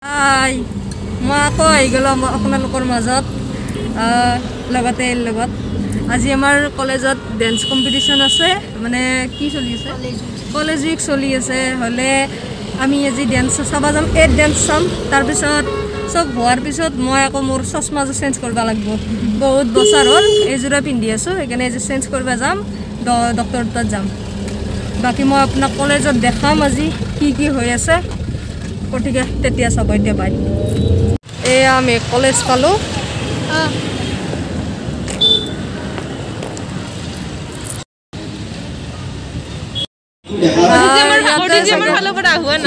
হাই মই আকৌ আহি গ'লোঁ আপোনালোকৰ মাজত লগতে লগত আজি আমাৰ কলেজত ডেন্স কম্পিটিশ্যন আছে মানে কি চলি আছে কলেজ উইক চলি আছে হ'লে আমি আজি ডেন্স চাব যাম ডেন্স চাম তাৰপিছত চব হোৱাৰ পিছত মই আকৌ মোৰ চশমাযোৰ চেঞ্জ কৰিব লাগিব বহুত বছৰ হ'ল এইযোৰে পিন্ধি আছোঁ সেইকাৰণে আজি চেঞ্জ কৰিব যাম ডক্টৰ তাত যাম বাকী মই আপোনাক কলেজত দেখাম আজি কি হৈ আছে গতিকে তেতিয়া চাব এতিয়া পাই এয়া আমি কলেজ পালোঁ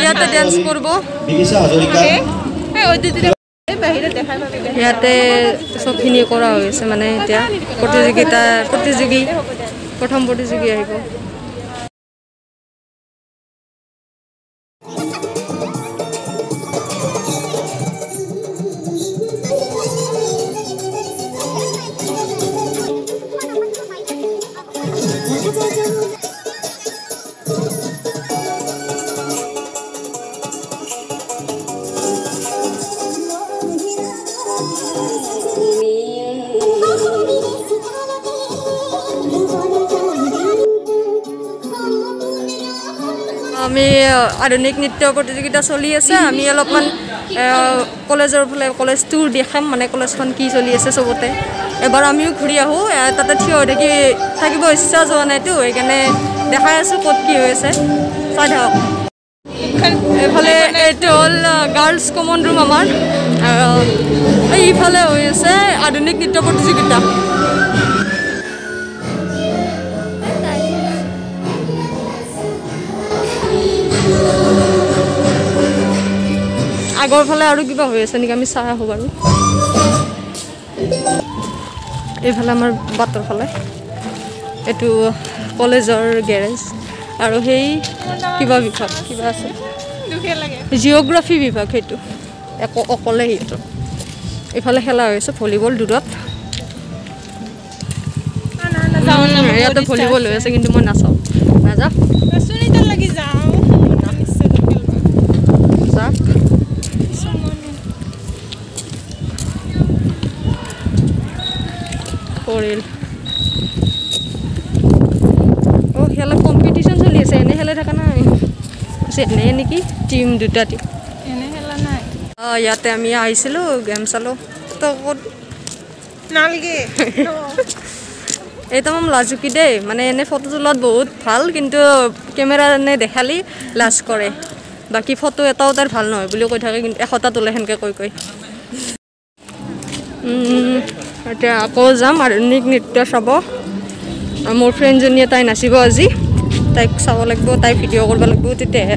ইয়াতে ডেন্স কৰিব ইয়াতে চবখিনি কৰা হৈ আছে মানে এতিয়া প্ৰথম প্ৰতিযোগী আহিব আমি আধুনিক নৃত্য প্ৰতিযোগিতা চলি আছে আমি অলপমান কলেজৰ ফালে কলেজ টুৰ দেখাম মানে কলেজখন কি চলি আছে চবতে এবাৰ আমিও ঘূৰি আহোঁ তাতে থিয় হৈ থাকিব ইচ্ছা যোৱা নাইতো সেইকাৰণে দেখাই আছোঁ ক'ত কি হৈ আছে চাই থাকক এইফালে এইটো হ'ল গাৰ্লছ কমন ৰুম আমাৰ এইফালে হৈ আছে আধুনিক নৃত্য প্ৰতিযোগিতা আগৰ ফালে আৰু কিবা হৈ আছে নেকি আমি চাই আহোঁ বাৰু এইফালে আমাৰ বাটৰ ফালে এইটো কলেজৰ গেৰেজ আৰু সেই কিবা বিভাগ কিবা আছে জিঅ'গ্ৰাফী বিভাগ সেইটো অকলে সেইটো এইফালে খেলা হৈ আছে ভলীবল দূৰত ইয়াতে ভলীবল হৈ আছে কিন্তু মই নাচাওঁ নাযাওঁ কৰিল খেলা কম্পিটিশ্যন চলি আছে এনে খেলাই থকা নাই এনে নেকি টিম দুটা টিম এনে খেলা নাই ইয়াতে আমি আহিছিলোঁ গেম চালোঁ তো ক'ত নালগে এইটো মই লাজুকি দেই মানে এনে ফটো তোলাত বহুত ভাল কিন্তু কেমেৰা এনে দেখালি লাজ কৰে বাকী ফটো এটাও তাৰ ভাল নহয় বুলি কৈ থাকে কিন্তু 100টা তোলে সেনেকৈ কৈ এতিয়া আকৌ যাম আধুনিক নৃত্য চাব মোৰ ফ্ৰেণ্ডজনীয়ে তাই নাচিব আজি তাইক চাব লাগিব তাই ভিডিঅ' কৰিব লাগিব তেতিয়াহে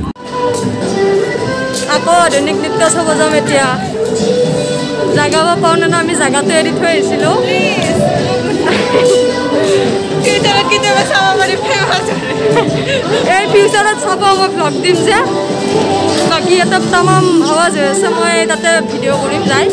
আকৌ আধুনিক নৃত্য চাব যাম এতিয়া জাগা পাওঁ নে আমি জাগাটো এৰি থৈ আহিছিলোঁ এই ফিউচাৰত চাব মই ভ্লগ দিম যে বাকী এটা তামাম আৱাজ হৈ আছে মই তাতে ভিডিঅ' কৰিম যাই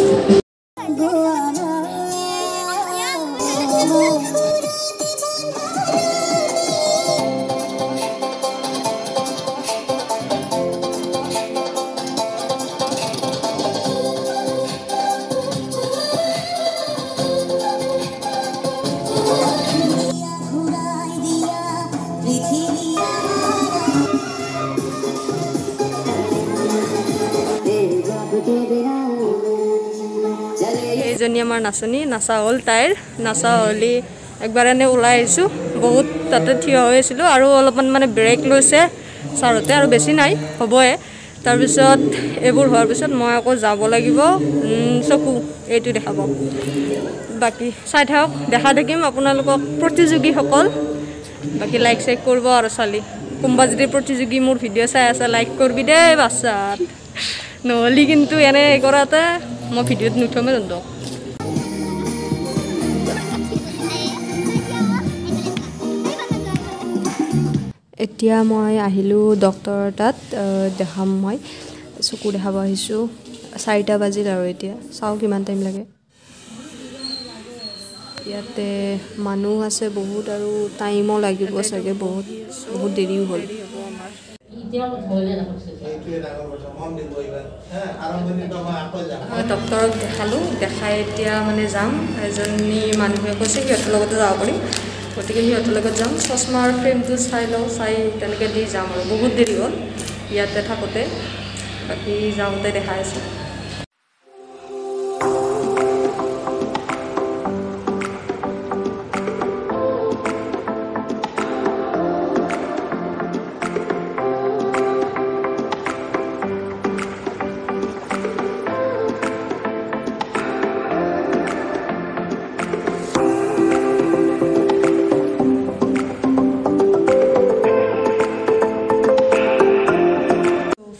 এইজনী আমাৰ নাচনী নাচা হ'ল তাইৰ নাচা হ'লি একবাৰ এনে ওলাই আহিছোঁ বহুত তাতে থিয় হৈ আছিলোঁ আৰু অলপমান মানে ব্ৰেক লৈছে ছাৰতে আৰু বেছি নাই হ'বই তাৰপিছত এইবোৰ হোৱাৰ পিছত মই আকৌ যাব লাগিব চকু এইটো দেখাব বাকী চাই থাকক দেখা থাকিম আপোনালোকক প্ৰতিযোগীসকল বাকী লাইক চাইক কৰিব আৰু চালি কোনোবা যদি প্ৰতিযোগী মোৰ ভিডিঅ' চাই আছে লাইক কৰিবি দেই বাচ্চাত নহ'লে কিন্তু এনে কৰাতে মই ভিডিঅ'ত নুঠমেই জানো এতিয়া মই আহিলোঁ ডক্টৰৰ তাত দেখাম মই চকু দেখাব আহিছোঁ 4টা বাজিল আৰু এতিয়া চাওঁ কিমান টাইম লাগে ইয়াতে মানুহ আছে বহুত আৰু টাইমো লাগিব চাগে বহুত দেৰিও হ'ল ডক্টৰক দেখালোঁ দেখাই এতিয়া মানে যাম এজনী মানুহে কৈছে সিহঁতৰ লগতে যাব পাৰিম গতিকে সিহঁতৰ লগত যাম চশমাৰ ফ্ৰেমটো চাই লওঁ চাই তেনেকৈ দি যাম আৰু বহুত দেৰি হ'ল ইয়াতে থাকোঁতে বাকী যাওঁতে দেখাই আছোঁ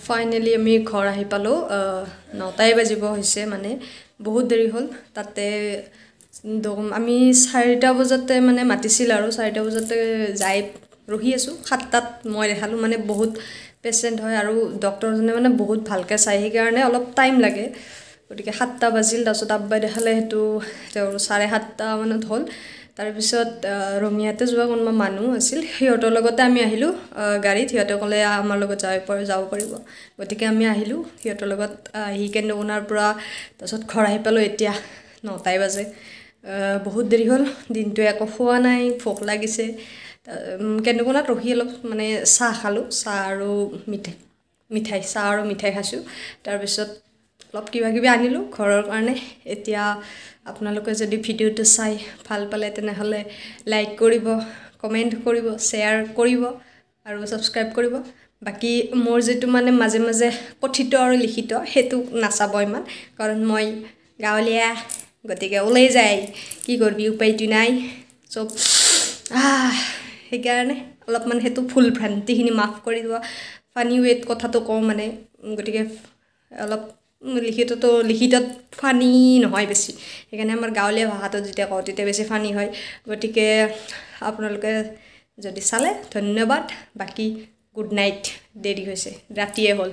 ফাইনেলি আমি ঘৰ আহি পালোঁ 9টাই বাজিব হৈছে মানে বহুত দেৰি হ'ল তাতে আমি 4টা বজাতে মানে মাতিছিল আৰু 4টা বজাতে যাই ৰখি আছোঁ 7টাত মই দেখালোঁ মানে বহুত পেচেণ্ট হয় আৰু ডক্টৰজনে মানে বহুত ভালকৈ চাই সেইকাৰণে অলপ টাইম লাগে গতিকে 7টা বাজিল তাৰপিছত আব্বাই দেখালে সেইটো তেওঁৰ 7:30 মানত হ'ল তাৰপিছত ৰঙিয়াতে যোৱা কোনোবা মানুহ আছিল সিহঁতৰ লগতে আমি আহিলোঁ গাড়ীত সিহঁতে ক'লে আমাৰ লগত যাব পাৰিব গতিকে আমি আহিলোঁ সিহঁতৰ লগত আহি কেন্দুকোনাৰ পৰা তাৰপিছত ঘৰ আহি পালোঁ এতিয়া 9টাই বাজে বহুত দেৰি হ'ল দিনটো একো খোৱা নাই ভোক লাগিছে কেন্দুকোনাত ৰখি অলপ মানে চাহ খালোঁ চাহ আৰু মিঠাই খাইছোঁ তাৰপিছত অলপ কিবা কিবি আনিলোঁ ঘৰৰ কাৰণে এতিয়া আপোনালোকে যদি ভিডিঅ'টো চাই ভাল পালে তেনেহ'লে লাইক কৰিব কমেণ্ট কৰিব শ্বেয়াৰ কৰিব আৰু ছাবস্ক্ৰাইব কৰিব বাকী মোৰ যিটো মানে মাজে মাজে কথিত আৰু লিখিত সেইটো নাচাব ইমান কাৰণ মই গাঁৱলীয়া গতিকে ওলাই যায় কি কৰিবি উপায়টো নাই চব সেইকাৰণে অলপমান সেইটো ভুল ভ্ৰান্তিখিনি মাফ কৰি দিব ফানি ৱেত কথাটো কওঁ মানে গতিকে অলপ লিখিতত ফানি নহয় বেছি সেইকাৰণে আমাৰ গাঁৱলীয়া ভাষাটো যেতিয়া কওঁ তেতিয়া বেছি ফানি হয় গতিকে আপোনালোকে যদি চালে ধন্যবাদ বাকী গুড নাইট দেৰি হৈছে ৰাতিয়ে হ'ল